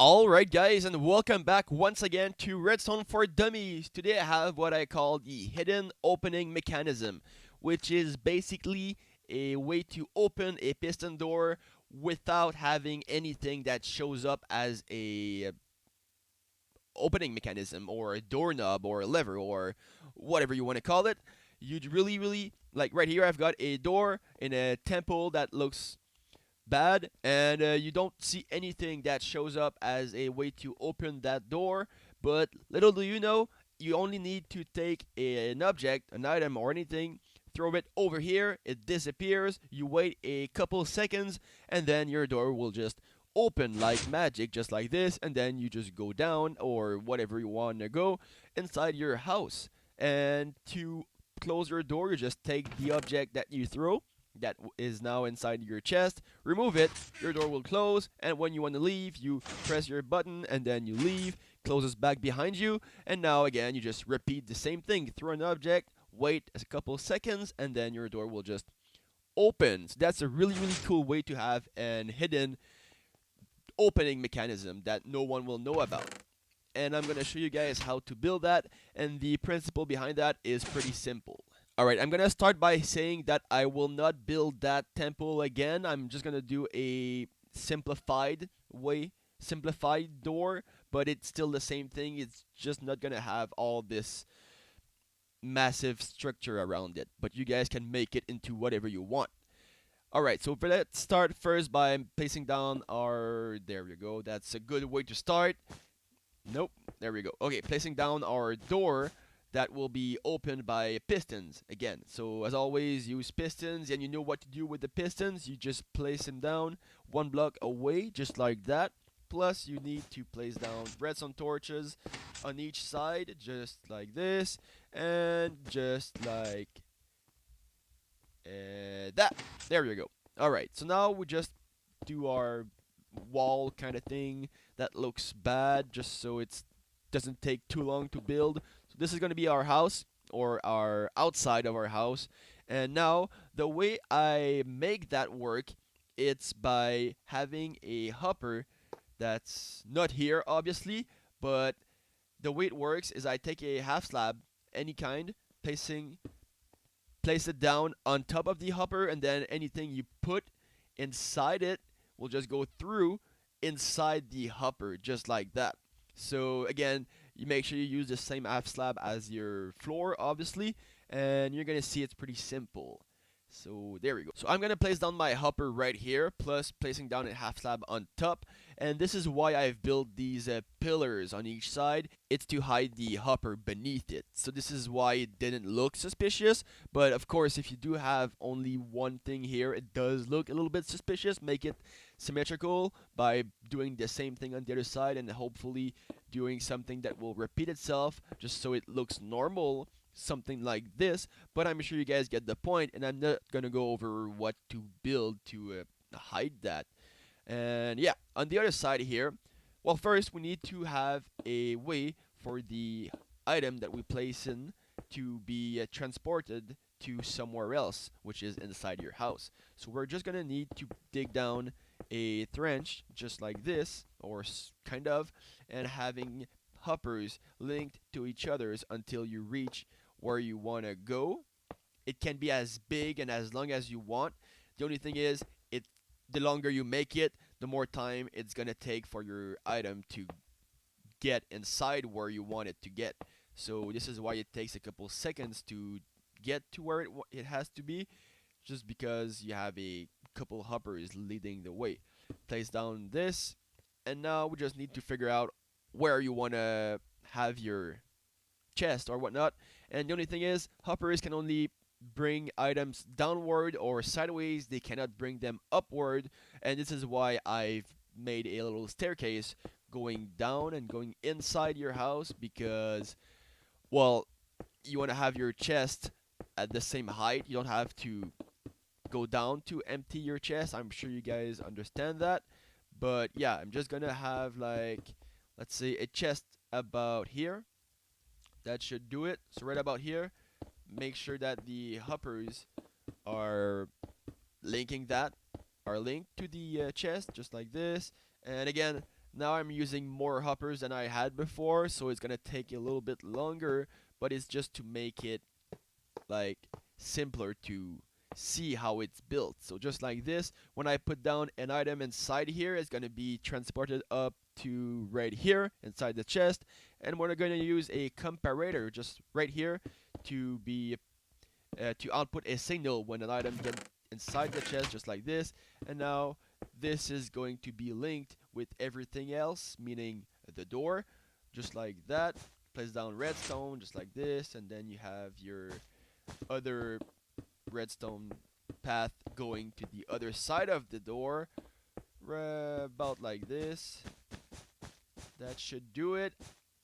Alright guys, and welcome back once again to Redstone for Dummies. Today I have what I call the hidden opening mechanism, which is basically a way to open a piston door without having anything that shows up as a opening mechanism or a doorknob or a lever or whatever you want to call it. You'd really like right here I've got a door in a temple that looks bad, and you don't see anything that shows up as a way to open that door. But little do you know, you only need to take an object, an item, or anything, throw it over here, it disappears, you wait a couple seconds, and then your door will just open like magic, just like this, and then you just go down or whatever you want to go inside your house. And to close your door, you just take the object that you throw that is now inside your chest, remove it, your door will close, and when you want to leave, you press your button and then you leave, closes back behind you, and now again you just repeat the same thing. Throw an object, wait a couple seconds, and then your door will just open. So that's a really cool way to have an hidden opening mechanism that no one will know about. And I'm gonna show you guys how to build that, and the principle behind that is pretty simple. Alright, I'm gonna start by saying that I will not build that temple again. I'm just gonna do a simplified door, but it's still the same thing. It's just not gonna have all this massive structure around it, but you guys can make it into whatever you want. Alright, so let's start first by placing down our, there we go, that's a good way to start. Nope, there we go. Okay, placing down our door that will be opened by pistons again. So as always, use pistons, and you know what to do with the pistons. You just place them down one block away, just like that. Plus, you need to place down redstone torches on each side, just like this, and just like that. There you go. Alright, so now we just do our wall kind of thing that looks bad, just so it doesn't take too long to build. So this is going to be our house, or our outside of our house. And now the way I make that work, it's by having a hopper that's not here obviously, but the way it works is I take a half slab, any kind, place it down on top of the hopper, and then anything you put inside it will just go through inside the hopper, just like that. So again, you make sure you use the same half slab as your floor, obviously, and you're gonna see it's pretty simple. So there we go. So I'm gonna place down my hopper right here, plus placing down a half slab on top. And this is why I've built these pillars on each side. It's to hide the hopper beneath it. So this is why it didn't look suspicious. But of course, if you do have only one thing here, it does look a little bit suspicious. Make it symmetrical by doing the same thing on the other side, and hopefully doing something that will repeat itself just so it looks normal, something like this. But I'm sure you guys get the point, and I'm not gonna go over what to build to hide that. And yeah, on the other side here, well, first we need to have a way for the item that we place in to be transported to somewhere else, which is inside your house. So we're just gonna need to dig down a trench just like this, or kind of, and having hoppers linked to each other's until you reach where you want to go. It can be as big and as long as you want. The only thing is, the longer you make it, the more time it's gonna take for your item to get inside where you want it to get. So this is why it takes a couple seconds to get to where it has to be, just because you have a couple hoppers leading the way. Place down this, and now we just need to figure out where you want to have your chest or whatnot. And the only thing is, hoppers can only bring items downward or sideways. They cannot bring them upward, and this is why I've made a little staircase going down and going inside your house, because, well, you want to have your chest at the same height. You don't have to go down to empty your chest. I'm sure you guys understand that. But yeah, I'm just gonna have, like, let's say a chest about here. That should do it. So right about here, make sure that the hoppers are linking that, are linked to the chest, just like this. And again, Now I'm using more hoppers than I had before, so it's gonna take a little bit longer, but it's just to make it like simpler to see how it's built. So just like this, when I put down an item inside here, it's gonna be transported up to right here inside the chest, and we're gonna use a comparator just right here to be to output a signal when an item gets inside the chest, just like this. And now this is going to be linked with everything else, meaning the door, just like that. Place down redstone, just like this, and then you have your other redstone path going to the other side of the door, about like this. That should do it.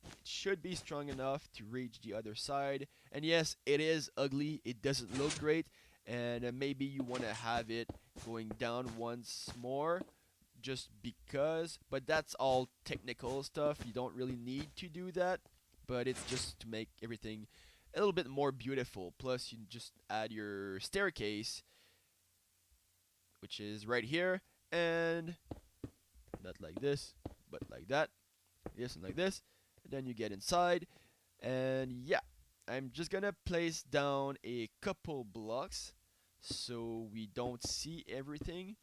It should be strong enough to reach the other side. And yes, it is ugly, it doesn't look great, and maybe you want to have it going down once more just because, but that's all technical stuff. You don't really need to do that, but it's just to make everything a little bit more beautiful. Plus you just add your staircase, which is right here, and not like this, but like that, this and like this, and then you get inside. And yeah, I'm just gonna place down a couple blocks so we don't see everything,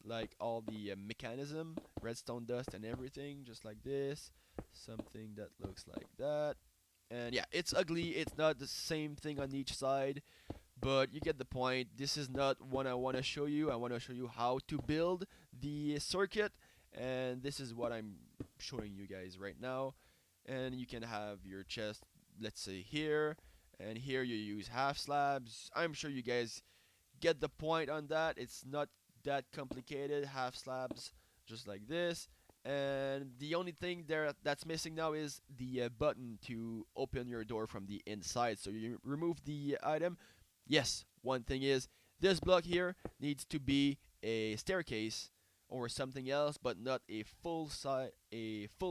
like all the mechanism, redstone dust and everything, just like this, something that looks like that. And yeah, it's ugly, it's not the same thing on each side, but you get the point. This is not what I want to show you. I want to show you how to build the circuit, and this is what I'm showing you guys right now. And you can have your chest, let's say here, and here you use half slabs. I'm sure you guys get the point on that. It's not that complicated. Half slabs, just like this. And the only thing there that's missing now is the button to open your door from the inside. So you remove the item. Yes, one thing is this block here needs to be a staircase or something else, but not a full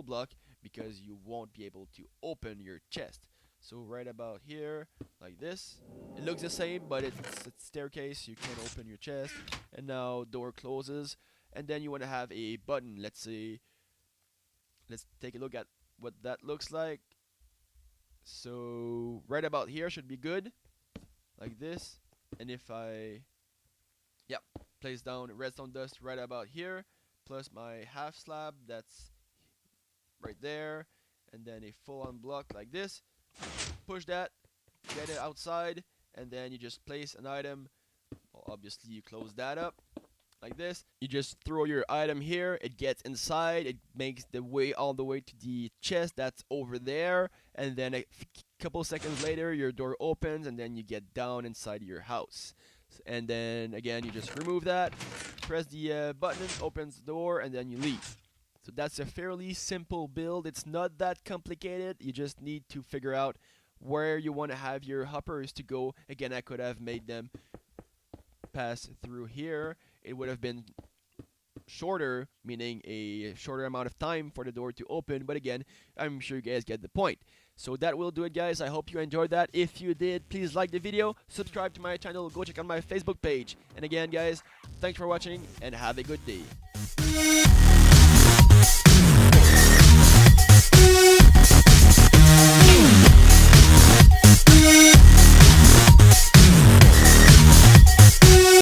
block, because you won't be able to open your chest. So right about here, like this, it looks the same, but it's a staircase. You can't open your chest. And now door closes, and then you want to have a button. Let's take a look at what that looks like. So right about here should be good, like this. And if I place down redstone dust right about here, plus my half slab that's right there, and then a full on block like this, push that, get it outside, and then you just place an item. Well, obviously you close that up like this. You just throw your item here, it gets inside, it makes the way all the way to the chest that's over there, and then a couple seconds later your door opens, and then you get down inside your house. And then again you just remove that, press the button, opens the door, and then you leave. So that's a fairly simple build. It's not that complicated. You just need to figure out where you want to have your hoppers to go. Again, I could have made them pass through here. It would have been shorter, meaning a shorter amount of time for the door to open, but again, I'm sure you guys get the point. So that will do it, guys. I hope you enjoyed that. If you did, please like the video, subscribe to my channel, go check out my Facebook page. And again, guys, thanks for watching and have a good day.